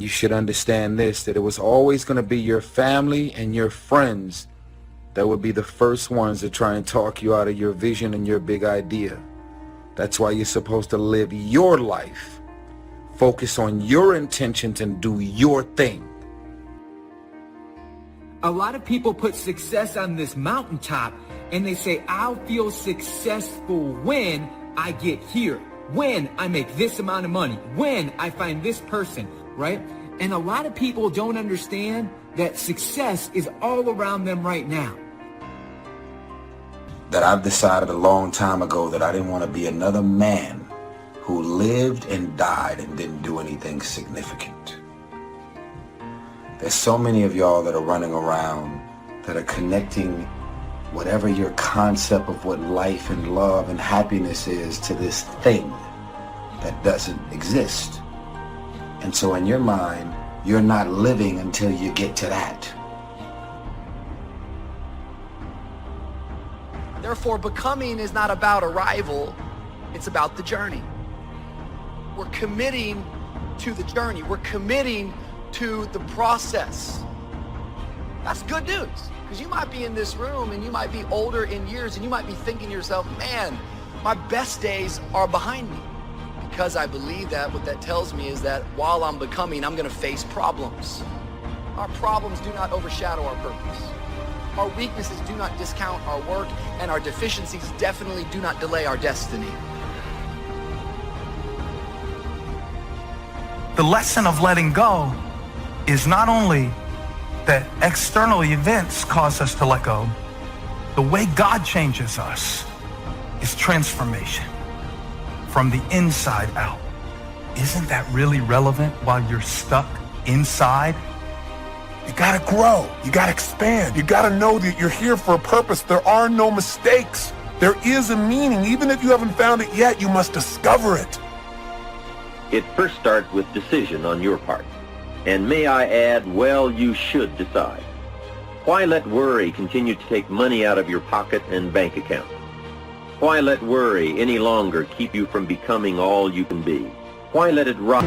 you should understand this, that it was always going to be your family and your friends that would be the first ones to try and talk you out of your vision and your big idea. That's why you're supposed to live your life, focus on your intentions and do your thing. A lot of people put success on this mountaintop and they say, I'll feel successful when I get here, when I make this amount of money, when I find this person, right? And a lot of people don't understand that success is all around them right now. That I've decided a long time ago that I didn't want to be another man who lived and died and didn't do anything significant. There's so many of y'all that are running around that are connecting whatever your concept of what life and love and happiness is to this thing that doesn't exist. And so in your mind, you're not living until you get to that. Therefore, becoming is not about arrival, it's about the journey. We're committing to the journey. We're committing to the process. That's good news, because you might be in this room and you might be older in years and you might be thinking to yourself, man, my best days are behind me. Because I believe that, what that tells me is that while I'm becoming, I'm going to face problems. Our problems do not overshadow our purpose. Our weaknesses do not discount our work, and our deficiencies definitely do not delay our destiny. The lesson of letting go is not only that external events cause us to let go, the way God changes us is transformation from the inside out. Isn't that really relevant while you're stuck inside? You gotta grow, you gotta expand, you gotta know that you're here for a purpose. There are no mistakes. There is a meaning. Even if you haven't found it yet, you must discover it. It first starts with decision on your part. And may I add, well, you should decide. Why let worry continue to take money out of your pocket and bank account? Why let worry any longer keep you from becoming all you can be? Why let it rob?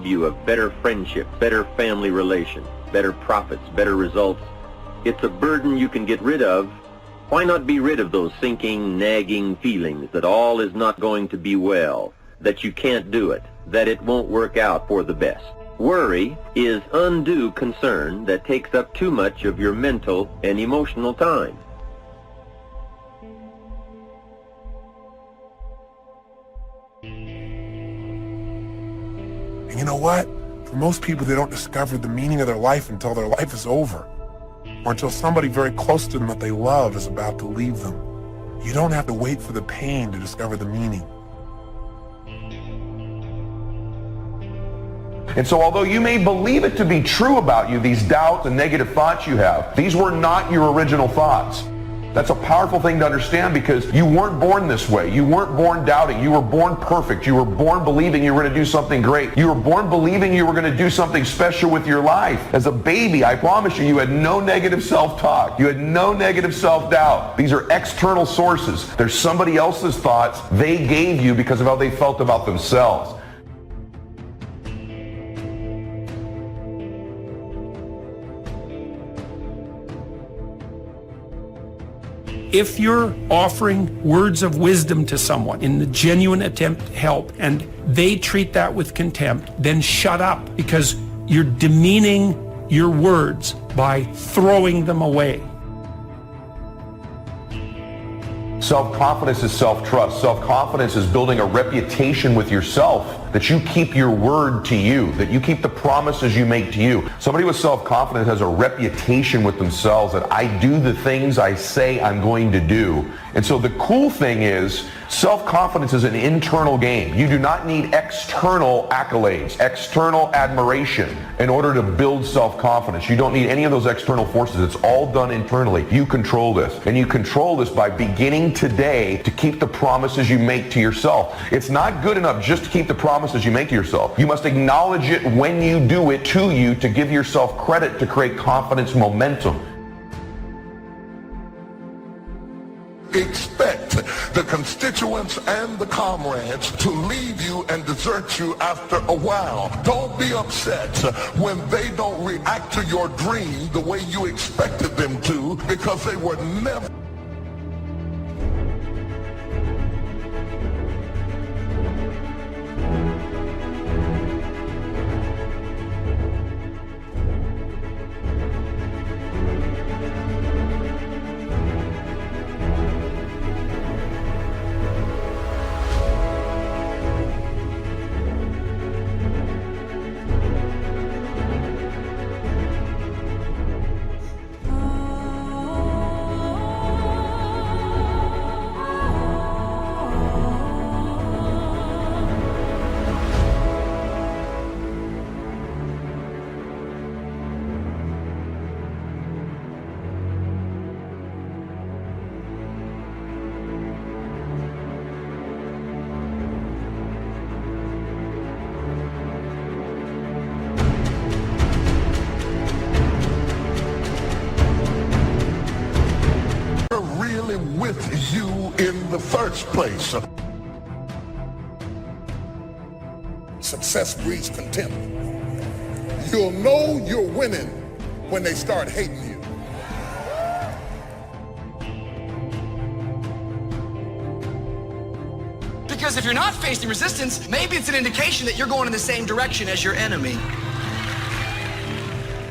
You of better friendship, better family relations, better profits, better results. It's a burden you can get rid of. Why not be rid of those sinking, nagging feelings that all is not going to be well, that you can't do it, that it won't work out for the best? Worry is undue concern that takes up too much of your mental and emotional time. And you know what? For most people, they don't discover the meaning of their life until their life is over, or until somebody very close to them that they love is about to leave them. You don't have to wait for the pain to discover the meaning. And so although you may believe it to be true about you, these doubts and negative thoughts you have, these were not your original thoughts. That's a powerful thing to understand, because you weren't born this way. You weren't born doubting. You were born perfect. You were born believing you were going to do something great. You were born believing you were going to do something special with your life. As a baby, I promise you, you had no negative self-talk. You had no negative self-doubt. These are external sources. There's somebody else's thoughts they gave you because of how they felt about themselves. If you're offering words of wisdom to someone in the genuine attempt to help and they treat that with contempt, then shut up, because you're demeaning your words by throwing them away. Self-confidence is self-trust. Self-confidence is building a reputation with yourself, that you keep your word to you, that you keep the promises you make to you. Somebody with self-confidence has a reputation with themselves that I do the things I say I'm going to do. And so the cool thing is, self-confidence is an internal game. You do not need external accolades, external admiration in order to build self-confidence. You don't need any of those external forces. It's all done internally. You control this. And you control this by beginning today to keep the promises you make to yourself. It's not good enough just to keep the promises you make to yourself. You must acknowledge it when you do it to you to give yourself credit to create confidence momentum. Expect the constituents and the comrades to leave you and desert you after a while. Don't be upset when they don't react to your dream the way you expected them to, because they were never... with you in the first place. Success breeds contempt. You'll know you're winning when they start hating you. Because if you're not facing resistance, maybe it's an indication that you're going in the same direction as your enemy.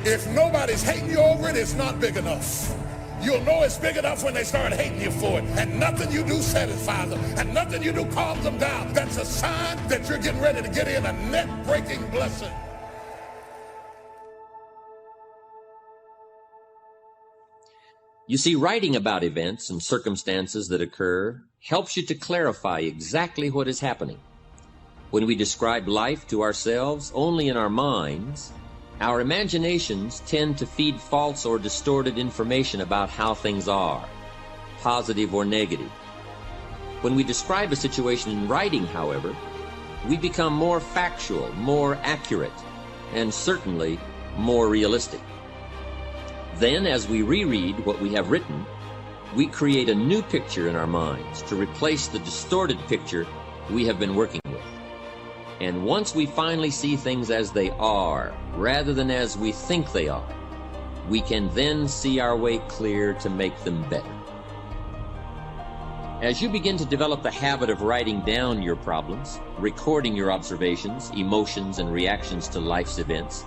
If nobody's hating you over it, it's not big enough. You'll know it's big enough when they start hating you for it. And nothing you do satisfies them. And nothing you do calms them down. That's a sign that you're getting ready to get in a net-breaking blessing. You see, writing about events and circumstances that occur helps you to clarify exactly what is happening. When we describe life to ourselves only in our minds, our imaginations tend to feed false or distorted information about how things are, positive or negative. When we describe a situation in writing, however, we become more factual, more accurate, and certainly more realistic. Then, as we reread what we have written, we create a new picture in our minds to replace the distorted picture we have been working with. And once we finally see things as they are, rather than as we think they are, we can then see our way clear to make them better. As you begin to develop the habit of writing down your problems, recording your observations, emotions, and reactions to life's events,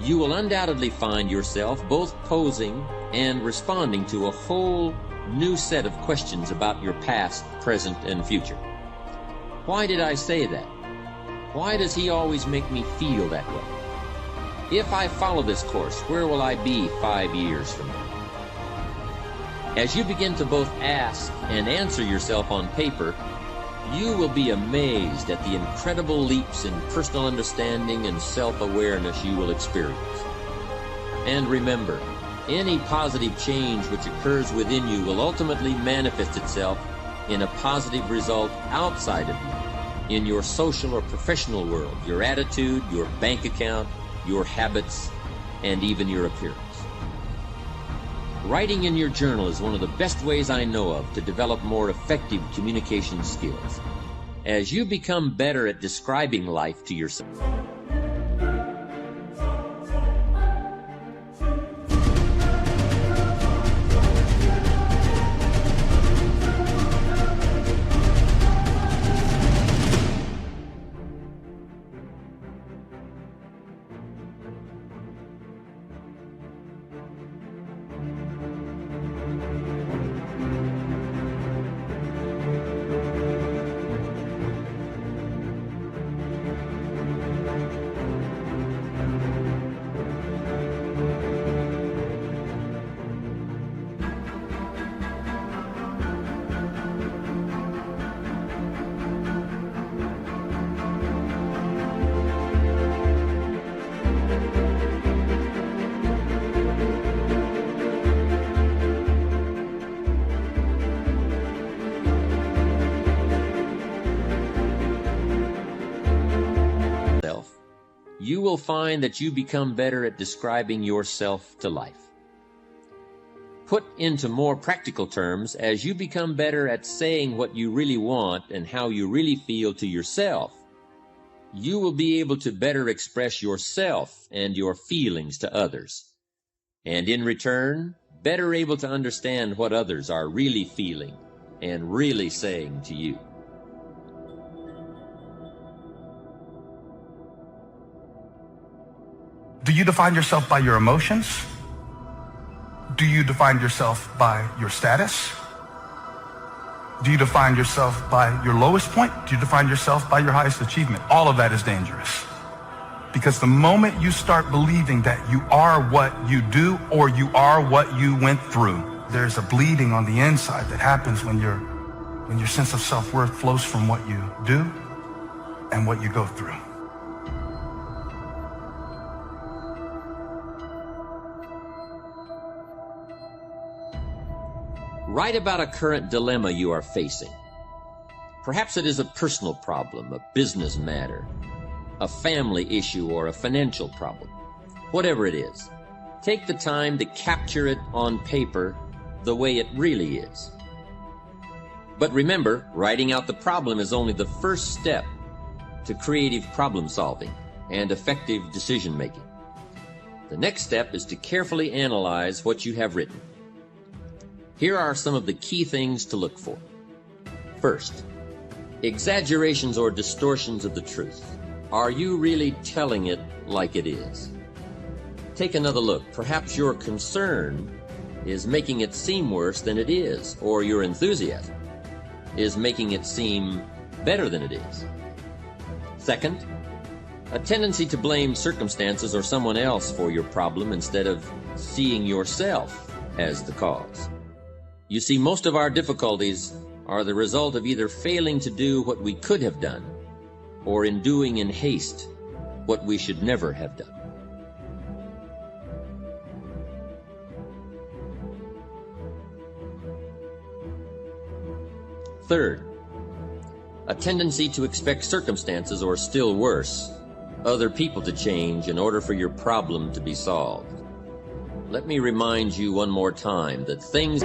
you will undoubtedly find yourself both posing and responding to a whole new set of questions about your past, present, and future. Why did I say that? Why does he always make me feel that way? If I follow this course, where will I be 5 years from now? As you begin to both ask and answer yourself on paper, you will be amazed at the incredible leaps in personal understanding and self-awareness you will experience. And remember, any positive change which occurs within you will ultimately manifest itself in a positive result outside of you, in your social or professional world, your attitude, your bank account, your habits, and even your appearance. Writing in your journal is one of the best ways I know of to develop more effective communication skills. As you become better at describing life to yourself, you will find that you become better at describing yourself to life. Put into more practical terms, as you become better at saying what you really want and how you really feel to yourself, you will be able to better express yourself and your feelings to others, and in return, better able to understand what others are really feeling and really saying to you. Do you define yourself by your emotions? Do you define yourself by your status? Do you define yourself by your lowest point? Do you define yourself by your highest achievement? All of that is dangerous. Because the moment you start believing that you are what you do or you are what you went through, there's a bleeding on the inside that happens when your sense of self-worth flows from what you do and what you go through. Write about a current dilemma you are facing. Perhaps it is a personal problem, a business matter, a family issue, or a financial problem. Whatever it is, take the time to capture it on paper the way it really is. But remember, writing out the problem is only the first step to creative problem solving and effective decision making. The next step is to carefully analyze what you have written. Here are some of the key things to look for. First, exaggerations or distortions of the truth. Are you really telling it like it is? Take another look. Perhaps your concern is making it seem worse than it is, or your enthusiasm is making it seem better than it is. Second, a tendency to blame circumstances or someone else for your problem instead of seeing yourself as the cause. You see, most of our difficulties are the result of either failing to do what we could have done or in doing in haste what we should never have done. Third, a tendency to expect circumstances, or still worse, other people to change in order for your problem to be solved. Let me remind you one more time that things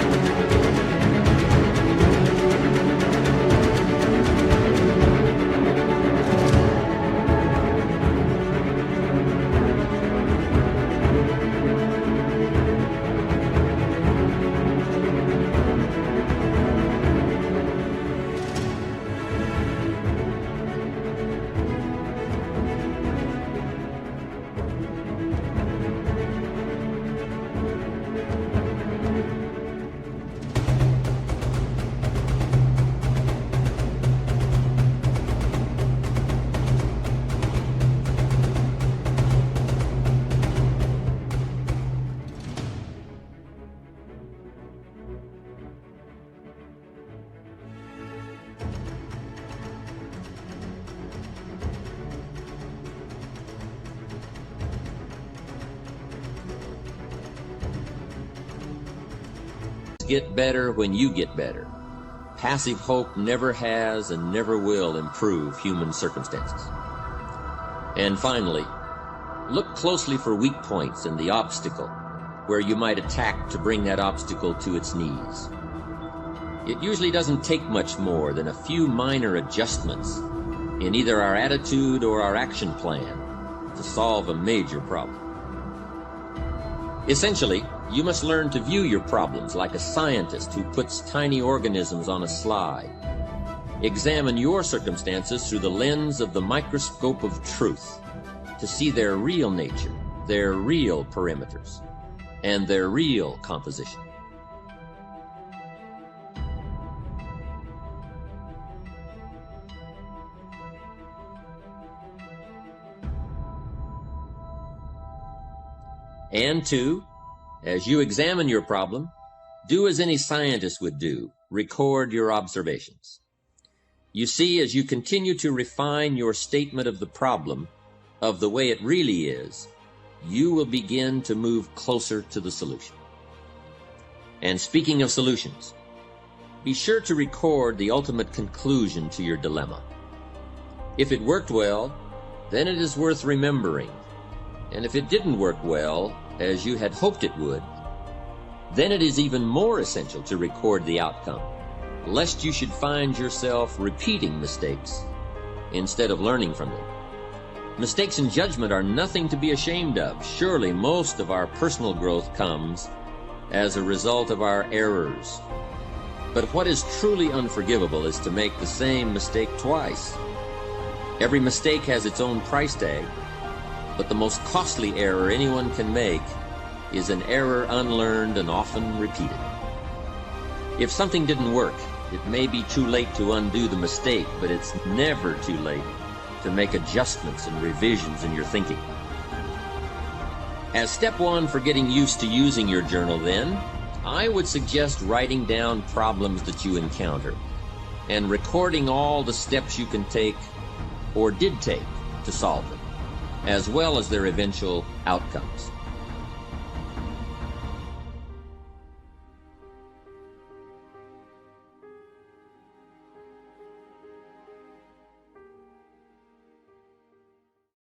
get better when you get better. Passive hope never has and never will improve human circumstances. And finally, look closely for weak points in the obstacle where you might attack to bring that obstacle to its knees. It usually doesn't take much more than a few minor adjustments in either our attitude or our action plan to solve a major problem. Essentially, you must learn to view your problems like a scientist who puts tiny organisms on a slide. Examine your circumstances through the lens of the microscope of truth to see their real nature, their real perimeters, and their real composition. And two, as you examine your problem, do as any scientist would do, record your observations. You see, as you continue to refine your statement of the problem, of the way it really is, you will begin to move closer to the solution. And speaking of solutions, be sure to record the ultimate conclusion to your dilemma. If it worked well, then it is worth remembering. And if it didn't work well, as you had hoped it would, then it is even more essential to record the outcome, lest you should find yourself repeating mistakes instead of learning from them. Mistakes in judgment are nothing to be ashamed of. Surely most of our personal growth comes as a result of our errors. But what is truly unforgivable is to make the same mistake twice. Every mistake has its own price tag, but the most costly error anyone can make is an error unlearned and often repeated. If something didn't work, it may be too late to undo the mistake, but it's never too late to make adjustments and revisions in your thinking. As step one for getting used to using your journal then, I would suggest writing down problems that you encounter and recording all the steps you can take or did take to solve them, as well as their eventual outcomes.